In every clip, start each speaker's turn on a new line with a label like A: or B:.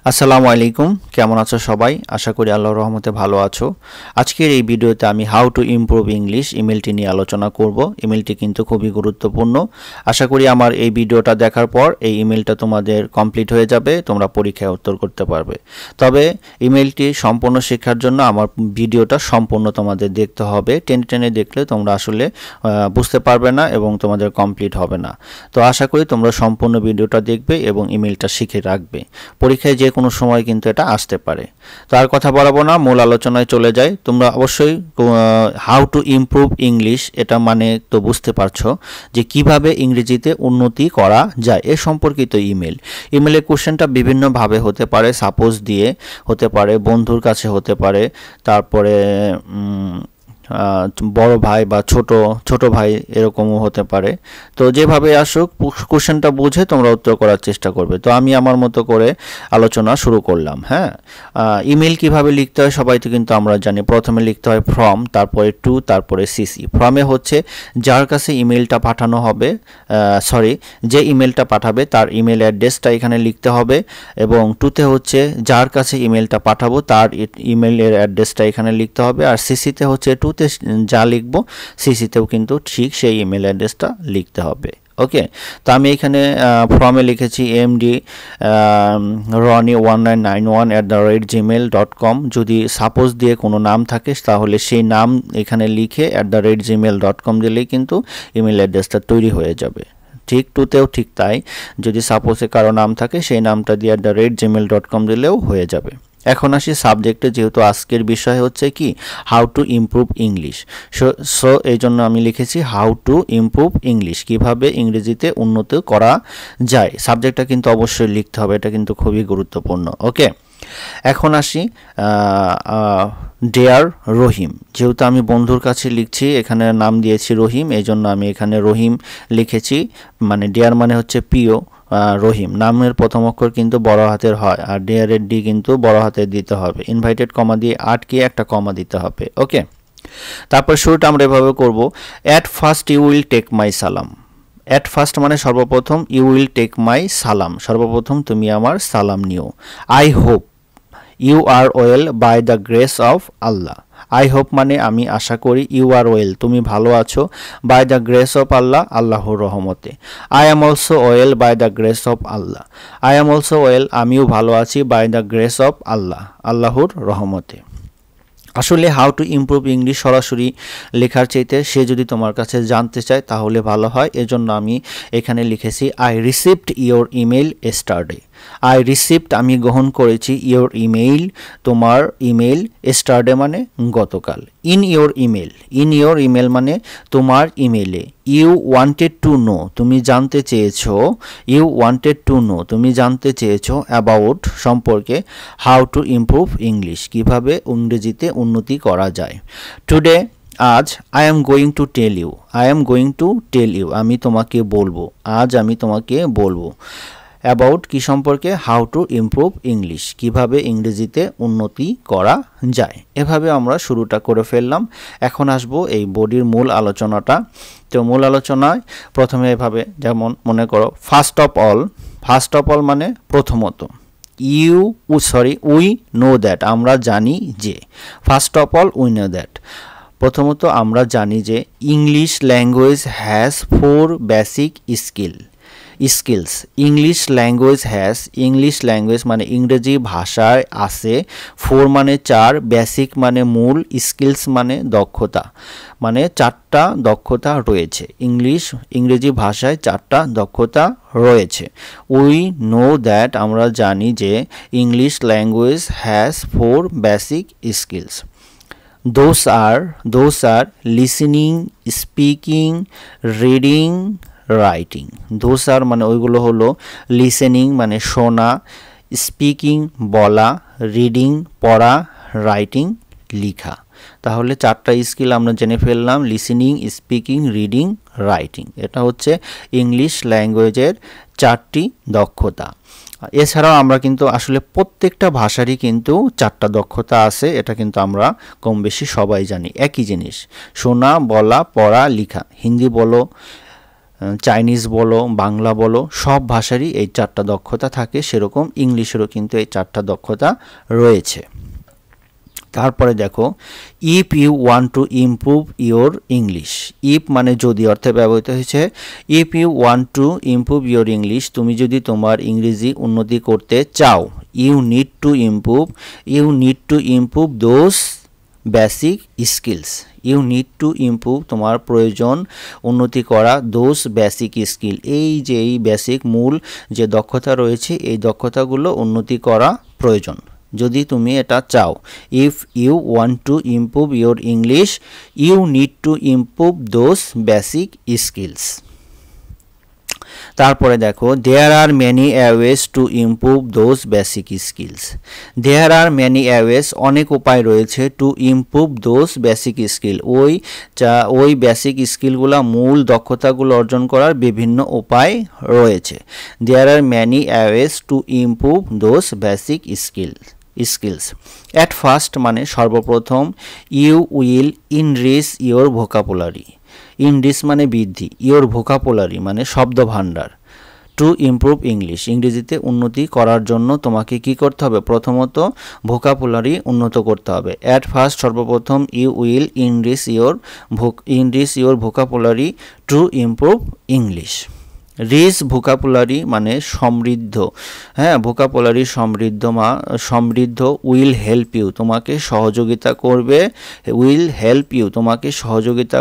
A: আসসালামু আলাইকুম, কেমন আছো সবাই? আশা করি আল্লাহর রহমতে ভালো আছো। আজকের এই ভিডিওতে আমি হাউ টু ইমপ্রুভ ইংলিশ ইমেলটি নিয়ে আলোচনা করব। ইমেলটি কিন্তু খুবই গুরুত্বপূর্ণ। আশা করি আমার এই ভিডিওটা দেখার পর এই ইমেলটা তোমাদের কমপ্লিট হয়ে যাবে, তোমরা পরীক্ষায় উত্তর করতে পারবে। তবে ইমেলটি সম্পূর্ণ শেখার জন্য আমার ভিডিওটা সম্পূর্ণ তোমাদের দেখতে হবে। টেনে টেনে দেখলে তোমরা আসলে বুঝতে পারবে না এবং তোমাদের কমপ্লিট হবে না। তো আশা করি তোমরা সম্পূর্ণ ভিডিওটা দেখবে এবং ইমেলটা শিখে রাখবে। পরীক্ষায় যে কোনো সময় কিন্তু এটা আসতে পারে। তো আর কথা বাড়াবো না, মূল আলোচনায় চলে যাই। তোমরা অবশ্যই হাউ টু ইমপ্রুভ ইংলিশ এটা মানে তো বুঝতে পারছো যে কিভাবে ইংরেজিতে উন্নতি করা যায় এ সম্পর্কিত ইমেলের কোশ্চেনটা বিভিন্নভাবে হতে পারে। সাপোজ দিয়ে হতে পারে, বন্ধুর কাছে হতে পারে, তারপরে বড় ভাই বা ছোট ভাই এরকমও হতে পারে। তো যেভাবে আসুক কোশ্চেনটা বুঝে তোমরা উত্তর করার চেষ্টা করবে। তো আমি আমার মতো করে আলোচনা শুরু করলাম। হ্যাঁ, ইমেল কিভাবে লিখতে হয় সবাই তো কিন্তু আমরা জানি। প্রথমে লিখতে হয় ফ্রম, তারপরে টু, তারপরে সিসি। ফ্রমে হচ্ছে যার কাছে ইমেলটা পাঠানো হবে, যে ইমেলটা পাঠাবে তার ইমেল অ্যাড্রেসটা এখানে লিখতে হবে, এবং টুতে হচ্ছে যার কাছে ইমেলটা পাঠাবো তার ইমেলের অ্যাড্রেসটা এখানে লিখতে হবে, আর সিসিতে হচ্ছে টুতে যা লিখবো সিসিতেও কিন্তু ঠিক সেই ইমেল অ্যাড্রেসটা লিখতে হবে। ওকে, তো আমি এখানে ফর্মে লিখেছি এমডি roni1991@gmail.com। যদি সাপোজ দিয়ে কোনো নাম থাকে তাহলে সেই নাম এখানে লিখে @gmail.com দিলেই কিন্তু ইমেল অ্যাড্রেসটা তৈরি হয়ে যাবে। ঠিক টুতেও ঠিক তাই, যদি সাপোজে কারো নাম থাকে সেই নামটা দিয়ে @gmail.com দিলেও হয়ে যাবে। এখন আসি সাবজেক্টে, যেহেতু আজকের বিষয় হচ্ছে কি how to improve English. So এই জন্য আমি লিখেছি হাউ টু ইমপ্রুভ ইংলিশ, কিভাবে ইংরেজিতে উন্নতি করা যায়। সাবজেক্টটা কিন্তু অবশ্যই লিখতে হবে, এটা কিন্তু খুবই গুরুত্বপূর্ণ। ওকে, এখন আসি ডিয়ার রহিম। যেহেতু আমি বন্ধুর কাছে লিখছি, এখানে নাম দিয়েছি রহিম, এই জন্য আমি এখানে রহিম লিখেছি। মানে ডিয়ার মানে হচ্ছে প্রিয়, রহিম নামের প্রথম অক্ষর কিন্তু বড় হাতের হয়, আর ডিয়ারের ডি কিন্তু বড় হাতের দিতে হবে। ইনভাইটেড কমা দিয়ে আটকে একটা কমা দিতে হবে। ওকে, তারপর শুরুটা আমরা এভাবে করব। At first you will take my সালাম। অ্যাট ফার্স্ট মানে সর্বপ্রথম, ইউ উইল টেক মাই সালাম সর্বপ্রথম তুমি আমার সালাম নিও। I hope you are well by the grace of Allah. I hope মানে আমি আশা করি, ইউ আর ওয়েল তুমি ভালো আছো, by the grace of Allah আল্লাহর রহমতে। I am also well by the grace of Allah. I am also well আমিও ভালো আছি, by the grace of Allah আল্লাহর রহমতে। আসলে হাউ টু ইমপ্রুভ ইংলিশ সরাসরি লেখার চাইতে সে যদি তোমার কাছে জানতে চায় তাহলে ভালো হয়। এজন্য আমি এখানে লিখেছি I received your email yesterday. I received আমি গ্রহণ করেছি, ইয়োর ইমেইল তোমার ইমেল, এস্টারডে মানে গতকাল। ইন ইয়োর ইমেল মানে তোমার ইমেলে। ইউ ওয়ান্টেড টু নো তুমি জানতে চেয়েছো, ইউ ওয়ান্টেড টু নো তুমি জানতে চেয়েছো অ্যাবাউট সম্পর্কে, হাউ টু ইমপ্রুভ ইংলিশ কিভাবে ইংরেজিতে উন্নতি করা যায়। টুডে আজ I am going to tell you আমি তোমাকে বলবো, আজ আমি তোমাকে বলবো। অ্যাবাউট কি সম্পর্কে, হাউ টু ইমপ্রুভ ইংলিশ কিভাবে ইংরেজিতে উন্নতি করা যায়। এভাবে আমরা শুরুটা করে ফেললাম। এখন আসবো এই বডির মূল আলোচনাটা। তো মূল আলোচনায় প্রথমে এভাবে, যেমন মনে করো ফার্স্ট অফ অল মানে প্রথমত। উই নো দ্যাট আমরা জানি যে। First of all we know that প্রথমত আমরা জানি যে English language has 4 basic skills. English language মানে ইংরেজি ভাষায় আছে 4 মানে 4, বেসিক মানে মূল, স্কিলস মানে দক্ষতা, মানে 4টা দক্ষতা রয়েছে। ইংরেজি ভাষায় 4টা দক্ষতা রয়েছে। উই নো দ্যাট আমরা জানি যে English language has 4 basic skills. Those are listening, speaking, reading, writing. Those are মানে ওইগুলো হলো লিসেনিং মানে শোনা, স্পিকিং বলা, রিডিং পড়া, রাইটিং লিখা। তাহলে 4টা স্কিল আমরা জেনে ফেললাম, লিসেনিং, স্পিকিং, রিডিং, রাইটিং। এটা হচ্ছে ইংলিশ ল্যাঙ্গুয়েজের 4টি দক্ষতা। এছাড়াও আমরা কিন্তু আসলে প্রত্যেকটা ভাষারই কিন্তু 4টা দক্ষতা আছে, এটা কিন্তু আমরা কম বেশি সবাই জানি। একই জিনিস, শোনা, বলা, পড়া, লেখা। হিন্দি বলো, চাইনিজ বলো, বাংলা বলো, সব ভাষারই এই 4টা দক্ষতা থাকে, সেরকম ইংলিশেরও কিন্তু এই 4টা দক্ষতা রয়েছে। তারপরে দেখো, if you want to improve your English. If মানে যদি অর্থে ব্যবহৃত হয়েছে। If you want to improve your English, তুমি যদি তোমার ইংরেজি উন্নতি করতে চাও, you need to improve those basic skills. You need to improve, তোমার প্রয়োজন উন্নতি করা, দোজ বেসিক স্কিল, এই যে এই বেসিক মূল যে দক্ষতা রয়েছে এই দক্ষতাগুলো উন্নতি করা প্রয়োজন যদি তুমি এটা চাও। If you want to improve your English, you need to improve those basic skills. তারপরে দেখো, there are many ways to improve those basic skills. There are many ways, অনেক উপায় রয়েছে, to improve those basic skill, ওই basic স্কিলগুলো, মূল দক্ষতাগুলো অর্জন করার বিভিন্ন উপায় রয়েছে। There are many ways to improve those basic skills. At first মানে সর্বপ্রথম, you will enrich your vocabulary. Enrich মানে বৃদ্ধি, ইওর ভোকাবুলারি মানে শব্দ ভাণ্ডার। টু ইমপ্রুভ ইংলিশ, ইংরেজিতে উন্নতি করার জন্য তোমাকে কি করতে হবে? প্রথমত ভোকাবুলারি উন্নত করতে হবে। অ্যাট ফার্স্ট সর্বপ্রথম, you will enrich your vocabulary to improve English. Rich vocabulary মানে সমৃদ্ধ, হ্যাঁ, ভোকাবুলারি সমৃদ্ধ। উইল হেল্প ইউ, তোমাকে সহযোগিতা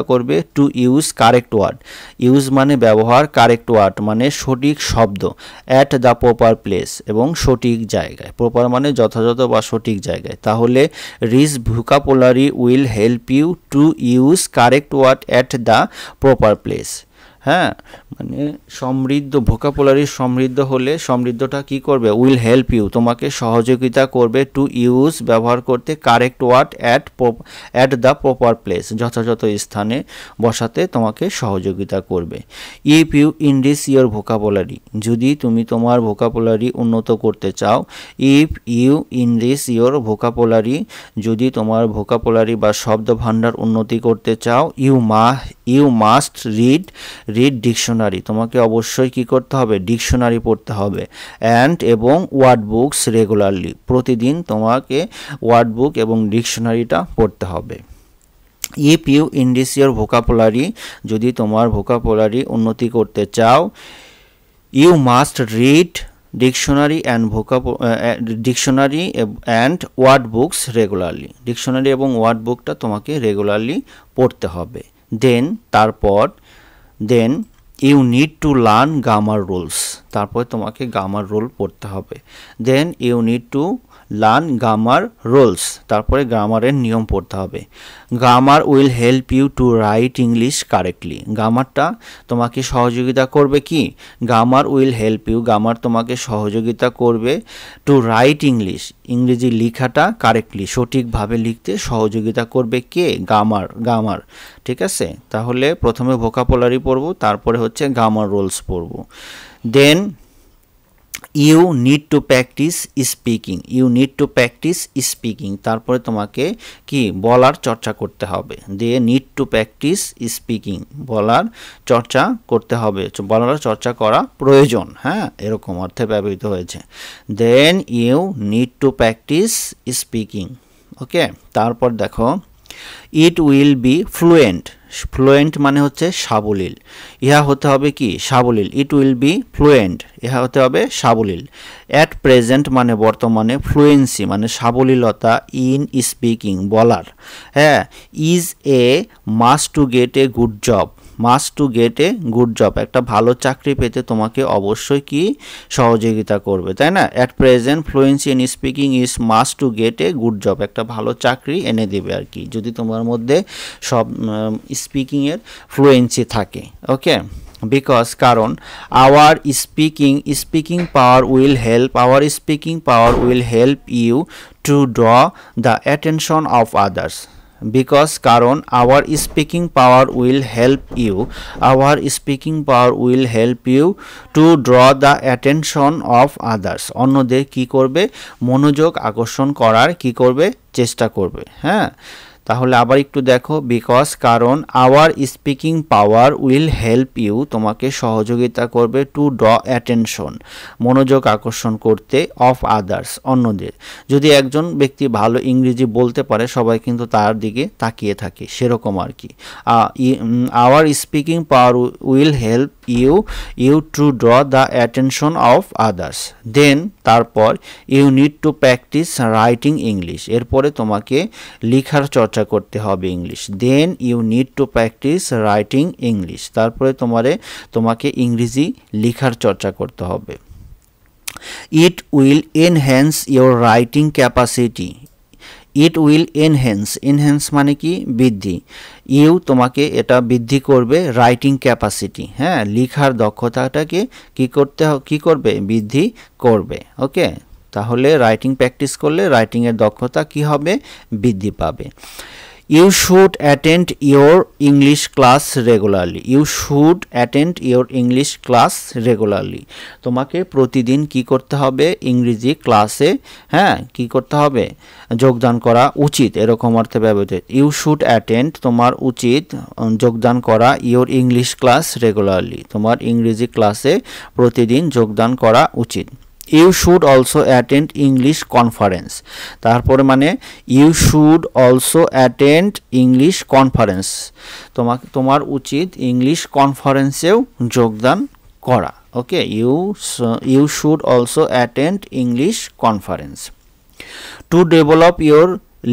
A: করবে। To use correct word, use মানে ব্যবহার, কারেক্ট ওয়ার্ড মানে সঠিক শব্দ। অ্যাট দ্য প্রপার প্লেস, এবং সঠিক জায়গায়, প্রপার মানে যথাযথ বা সঠিক জায়গায়। তাহলে rich vocabulary will help you to use correct word at the proper place. হ্যাঁ, মানে ভোকাবুলারি সমৃদ্ধ হলে, সমৃদ্ধটা কি করবে? উইল হেল্প ইউ, তোমাকে সহযোগিতা করবে, টু ইউজ ব্যবহার করতে, correct word at the proper place, যথাযথ স্থানে বসাতে তোমাকে সহযোগিতা করবে। If you enrich your vocabulary, যদি তুমি তোমার ভোকাবুলারি উন্নত করতে চাও। If you enrich your vocabulary, যদি তোমার ভোকাবুলারি বা শব্দ ভাণ্ডার উন্নতি করতে চাও। ইউ মাস্ট রিড ডিকশনারি, তোমাকে অবশ্যই কি করতে হবে? ডিকশনারি পড়তে হবে। এবং ওয়ার্ড বুকস রেগুলারলি, প্রতিদিন তোমাকে ওয়ার্ড বুক এবং ডিকশনারিটা পড়তে হবে। If you enrich your vocabulary, যদি তোমার ভোকাবুলারি উন্নতি করতে চাও। You must read dictionary and word books regularly, dictionary এবং ওয়ার্ড বুকটা তোমাকে রেগুলারলি পড়তে হবে। Then you need to learn grammar rules, তারপরে তোমাকে গ্রামার রুল পড়তে হবে। Then you need to learn grammar rules, তারপরে গ্রামারের নিয়ম পড়তে হবে। Grammar will help you to write English correctly, গ্রামারটা তোমাকে সহযোগিতা করবে কি? Grammar will help you, grammar তোমাকে সহযোগিতা করবে টু রাইট ইংলিশ, ইংরেজি লেখাটা কারেক্টলি, সঠিকভাবে লিখতে সহযোগিতা করবে কে? গ্রামার। ঠিক আছে, তাহলে প্রথমে ভোকাবুলারি পড়ব, তারপরে হচ্ছে গ্রামার রুলস পড়ব। Then you need to practice speaking, তারপরে তোমাকে কি? বলার চর্চা করতে হবে। They need to practice speaking, বলার চর্চা করতে হবে, বলার চর্চা করা প্রয়োজন। হ্যাঁ, এরকম অর্থে ব্যবহৃত হয়েছে। Then you need to practice speaking. Okay, তারপর দেখো, ইট উইল বি ফ্লুয়েন্ট মানে হচ্ছে সাবলীল, ইহা হতে হবে কি? সাবলীল। ইট উইল বি ফ্লুয়েন্ট, ইহা হতে হবে সাবলীল। অ্যাট প্রেজেন্ট মানে বর্তমানে, ফ্লুয়েন্সি মানে সাবলীলতা ইন স্পিকিং বলার। হ্যাঁ, is a must to get a good job, একটা ভালো চাকরি পেতে তোমাকে অবশ্যই কি সহযোগিতা করবে, তাই না? At present fluency in speaking is must to get a good job, একটা ভালো চাকরি এনে দেবে আর কি, যদি তোমার মধ্যে সব স্পিকিংয়ের ফ্লুয়েন্সি থাকে। ওকে, বিকজ কারণ our speaking power will help you to draw the attention of others. Because কারণ our speaking power will help you to draw the attention of others. অন্যদের কি করবে? মনোযোগ আকর্ষণ করার কি করবে? চেষ্টা করবে। হ্যাঁ, তাহলে আবার একটু দেখো, বিকজ কারণ, our speaking power will help you তোমাকে সহযোগিতা করবে, টু ড্র অ্যাটেনশন মনোযোগ আকর্ষণ করতে, অফ আদার্স অন্যদের। যদি একজন ব্যক্তি ভালো ইংরেজি বলতে পারে সবাই কিন্তু তার দিকে তাকিয়ে থাকে, সেরকম আর কি। Our speaking power will help you to draw the attention of others. Then তারপর you need to practice writing English, এরপরে তোমাকে লেখার চর্চা করতে হবে English. Then you need to practice writing English, তারপরে তোমাকে ইংরেজি লেখার চর্চা করতে হবে। It will enhance your writing capacity, it will enhance মানে কি, বৃদ্ধি। ইউ তোমাকে এটা বৃদ্ধি করবে, রাইটিং ক্যাপাসিটি, হ্যাঁ লেখার দক্ষতাটাকে কি করবে, বৃদ্ধি করবে। ওকে, তাহলে রাইটিং প্র্যাকটিস করলে রাইটিংয়ের দক্ষতা কি হবে, বৃদ্ধি পাবে। You should attend your English class regularly, you should attend your English class regularly, তোমাকে প্রতিদিন কি করতে হবে, ইংরেজি ক্লাসে হ্যাঁ কি করতে হবে, যোগদান করা উচিত, এরকম অর্থে ব্যবহৃত। ইউ শুড অ্যাটেন্ড তোমার উচিত যোগদান করা, ইয়োর ইংলিশ ক্লাস রেগুলারলি তোমার ইংরেজি ক্লাসে প্রতিদিন যোগদান করা উচিত। You should also attend English conference, তারপরে মানে you should also attend English conference, তোমার উচিত ইংলিশ কনফারেন্সেও যোগদান করা। Okay, you should also attend English conference. To develop your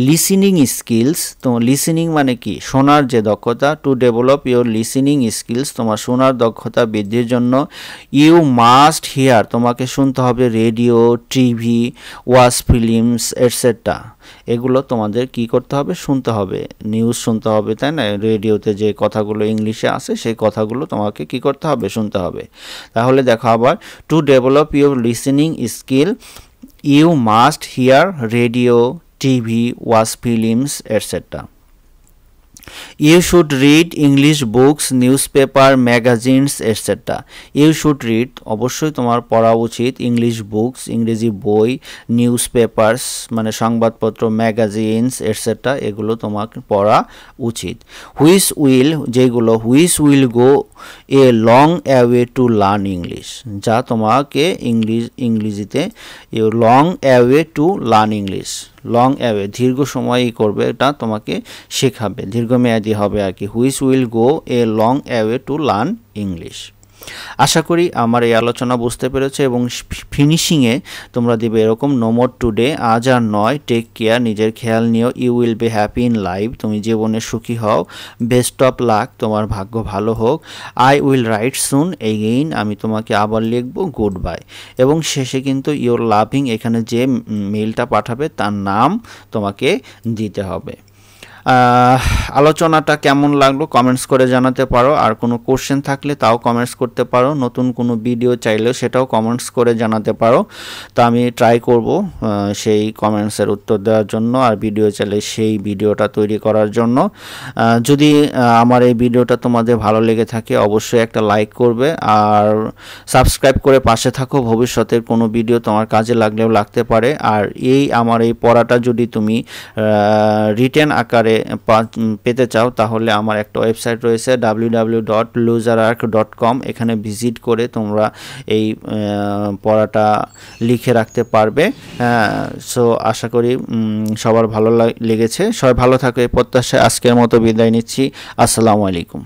A: listening skills, তো লিসেনিং মানে কি, শোনার যে দক্ষতা, to develop your listening skills তোমার শোনার দক্ষতা বৃদ্ধির জন্য ইউ মাস্ট হিয়ার তোমাকে শুনতে হবে, radio, TV, watch films etcetera, এগুলো তোমাদের কি করতে হবে, শুনতে হবে, নিউজ শুনতে হবে, তাই না, রেডিওতে যে কথাগুলো ইংলিশে আসে সেই কথাগুলো তোমাকে কি করতে হবে, শুনতে হবে। তাহলে দেখো আবার, to develop your listening skill you must hear radio, TV, watch films, etc. You should read English books, newspaper, magazines, etc. You should read অবশ্যই তোমার পড়া উচিত ইংলিশ বুকস ইংরেজি বই, নিউজ পেপার্স মানে সংবাদপত্র, ম্যাগাজিনস এটসেট্রা এগুলো তোমাকে পড়া উচিত। Which will go a long away to learn English, যা তোমাকে ইংরেজিতে long away to learn English, long away দীর্ঘ সময়ই করবে, এটা তোমাকে শেখাবে, দীর্ঘমেয়াদী হবে আর কি। Which will go a long away to learn English. আশা করি আমার এই আলোচনা বুঝতে পেরেছো এবং ফিনিশিংয়ে তোমরা দিবে এরকম, নো মোর টুডে, আজ আর নয়, টেক কেয়ার নিজের খেয়াল নিও, you will be happy in life তুমি জীবনে সুখী হও, বেস্ট অফ লাক তোমার ভাগ্য ভালো হোক, I will write soon again আমি তোমাকে আবার লিখবো, গুড বাই। এবং শেষে কিন্তু ইউর লাভিং এখানে যে মেইলটা পাঠাবে তার নাম তোমাকে দিতে হবে। আলোচনাটা কেমন লাগলো কমেন্টস করে জানাতে পারো, আর কোনো কোশ্চেন থাকলে তাও কমেন্টস করতে পারো, নতুন কোনো ভিডিও চাইলেও সেটাও কমেন্টস করে জানাতে পারো, তো আমি ট্রাই করব সেই কমেন্টসের উত্তর দেওয়ার জন্য, আর ভিডিও চাইলে সেই ভিডিওটা তৈরি করার জন্য। যদি আমার এই ভিডিওটা তোমাদের ভালো লেগে থাকে অবশ্যই একটা লাইক করবে, আর সাবস্ক্রাইব করে পাশে থাকো, ভবিষ্যতের কোনো ভিডিও তোমার কাজে লাগলেও লাগতে পারে। আর আমার এই পড়াটা যদি তুমি রিটেন আকারে পেতে চাও তাহলে আমার একটা ওয়েবসাইট রয়েছে www.loserarc.com, এখানে ভিজিট করে তোমরা এই পড়াটা লিখে রাখতে পারবে। সো আশা করি সবার ভালো লেগেছে, সবাই ভালো থাকো এই প্রত্যাশায় আজকের মতো বিদায় নিচ্ছি। আসসালামু আলাইকুম।